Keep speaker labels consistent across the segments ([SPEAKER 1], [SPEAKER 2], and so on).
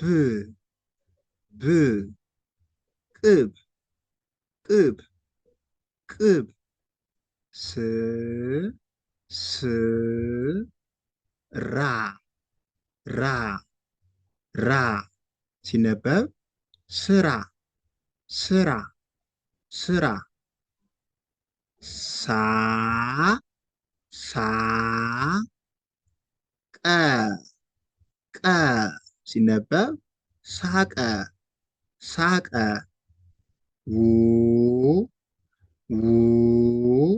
[SPEAKER 1] ብ ብ ቅብ ቅብ ቅብ ስ ስ ራ ራ ራ ሲነበብ ስራ ስራ ስራ ሳ ሳ ቀ ቀ ሲነበብ ሳቀ ሳቀ ው ው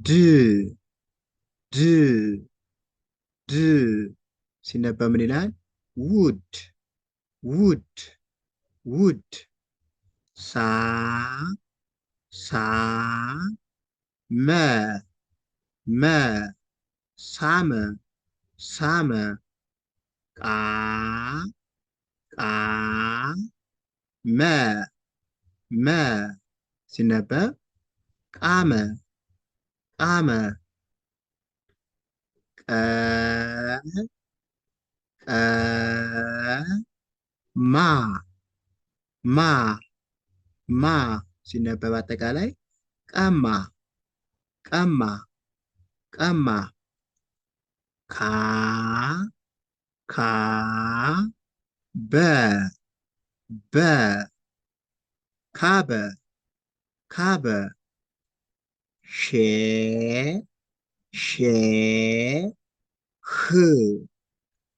[SPEAKER 1] ድ ድ ድ ሲነበብ ምን ይላል? ውድ ውድ ውድ ሳ ሳ መ መ ሳመ ሳመ ቃ ቃ መ መ ሲነበብ ቃመ ቃመ ቀ ቀ ማ ማ ማ ሲነበብ አጠቃላይ ቀማ ቀማ ቀማ ካ ካ በ በ ካበ ካበ ሼ ሼ ህ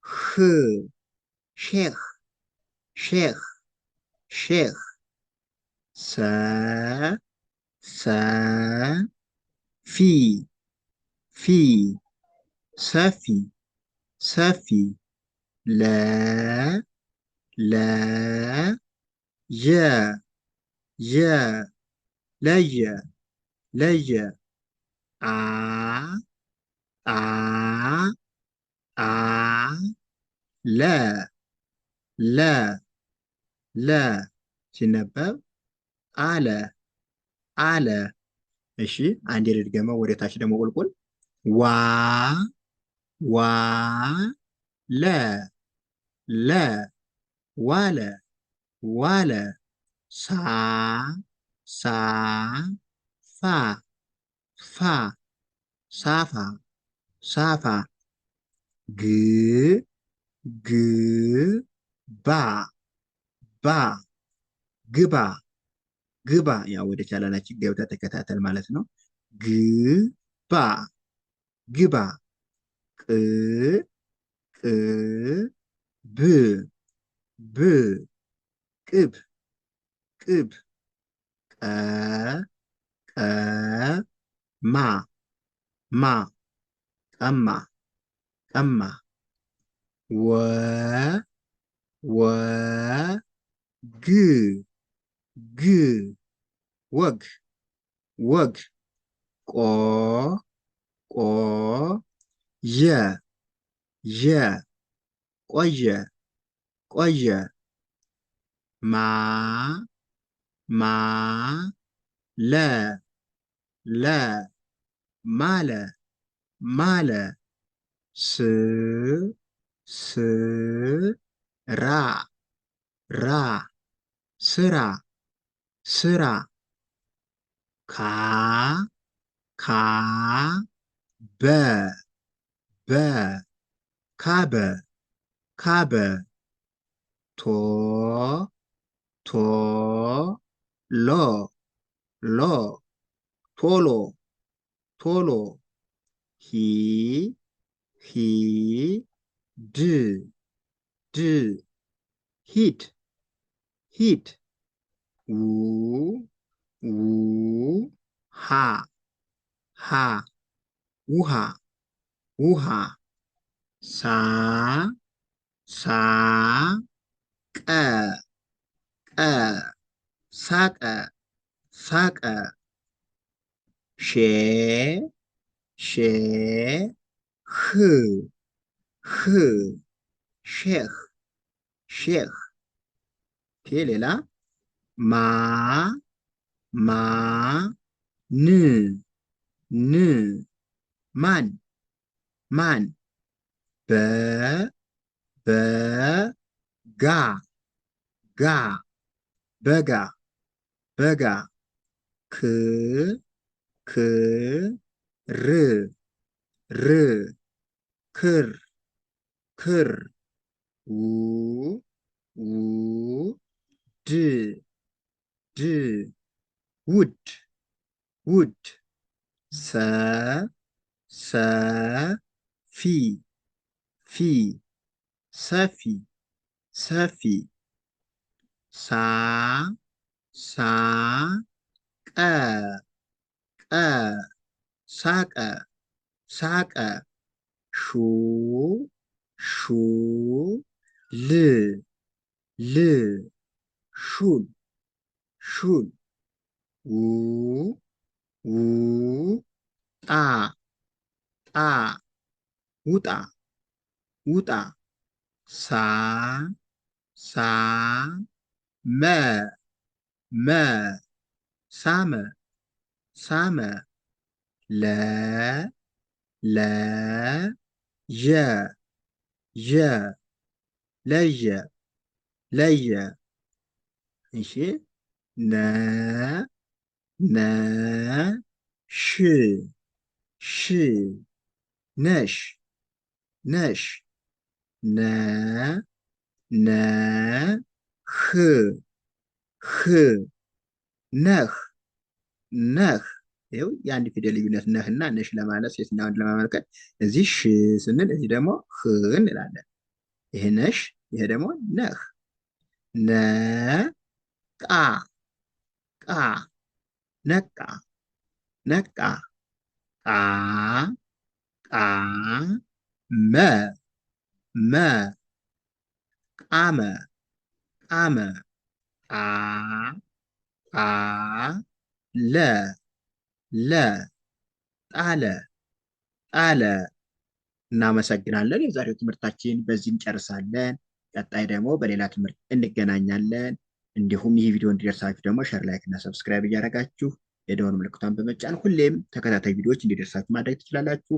[SPEAKER 1] ህ ሼህ ሼህ ሼህ ሰ ሰ ፊ ፊ ሰፊ ሰፊ ለ ለ የ የ ለየ ለየ አ አ አ ለ ለ ለ ሲነበብ አለ አለ። እሺ አንዴ ልድገመው ወደ ታች ደግሞ ቁልቁል ዋ ዋ ለ ለ ዋለ ዋለ ሳ ሳ ፋ ፋ ሳፋ ሳፋ ግ ግ ባ ባ ግባ ግባ ያው ወደ ቻናላችን ገብተህ ተከታተል ማለት ነው። ግባ ግባ ቅ ቅ ብ ብ ቅብ ቅብ ቀ ቀ ማ ማ ቀማ ቀማ ወ ወ ግ ግ ወግ ወግ ቆ ቆ የ የ ቆየ ቆየ ማ ማ ለ ለ ማለ ማለ ስ ስ ራ ራ ስራ ስራ ካ ካ በ በ ካበ ካበ ቶ ቶ ሎ ሎ ቶሎ ቶሎ ሂ ሂ ድ ድ ሂድ ሂድ ው ው ሃ ሃ ውሃ ውሃ ሳ ሳ ቀ ቀ ሳቀ ሳቀ ሼ ሼ ህ ህ ሼህ ሼህ ሌላ ማ ማ ን ን ማን ማን በ በ ጋ ጋ በጋ በጋ ክ ክ ር ር ክር ክር ው ው ድ ድ ውድ ውድ ሰ ሰ ፊ ፊ ሰፊ ሰፊ ሳ ሳ ቀ ቀ ሳቀ ሳቀ ሹ ሹ ል ል ሹል ሹል ው ው ጣ ጣ ውጣ ውጣ ሳ ሳ መ መ ሳመ ሳመ ለ ለ የ የ ለየ ለየ እሺ ነ ነ ሽ ሽ ነሽ ነሽ ነ ነ ህ ህ ነህ ነህ ይኸው የአንድ ፊደል ልዩነት ነህና ነሽ ለማለት ሴትና ወንድ ለማመልከት እዚህ ሽ ስንል እዚህ ደግሞ ህ እንላለን። ይሄ ነሽ፣ ይሄ ደግሞ ነህ። ነ ቃ ቃ ነቃ ነቃ ቃ ቃ መ መ ቃመ ቃመ ጣ ጣ ለ ለ ጣለ ጣለ። እናመሰግናለን። የዛሬው ትምህርታችን በዚህ እንጨርሳለን። ቀጣይ ደግሞ በሌላ ትምህርት እንገናኛለን። እንዲሁም ይህ ቪዲዮ እንዲደርሳችሁ ደግሞ ሸር፣ ላይክ እና ሰብስክራይብ እያደረጋችሁ የደወል ምልክቷን በመጫን ሁሌም ተከታታይ ቪዲዮዎች እንዲደርሳችሁ ማድረግ ትችላላችሁ።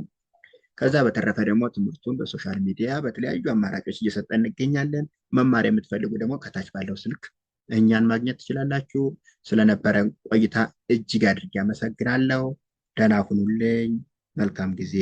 [SPEAKER 1] ከዛ በተረፈ ደግሞ ትምህርቱን በሶሻል ሚዲያ በተለያዩ አማራጮች እየሰጠን እንገኛለን። መማር የምትፈልጉ ደግሞ ከታች ባለው ስልክ እኛን ማግኘት ትችላላችሁ። ስለነበረን ቆይታ እጅግ አድርጌ አመሰግናለሁ። ደህና ሁኑልኝ። መልካም ጊዜ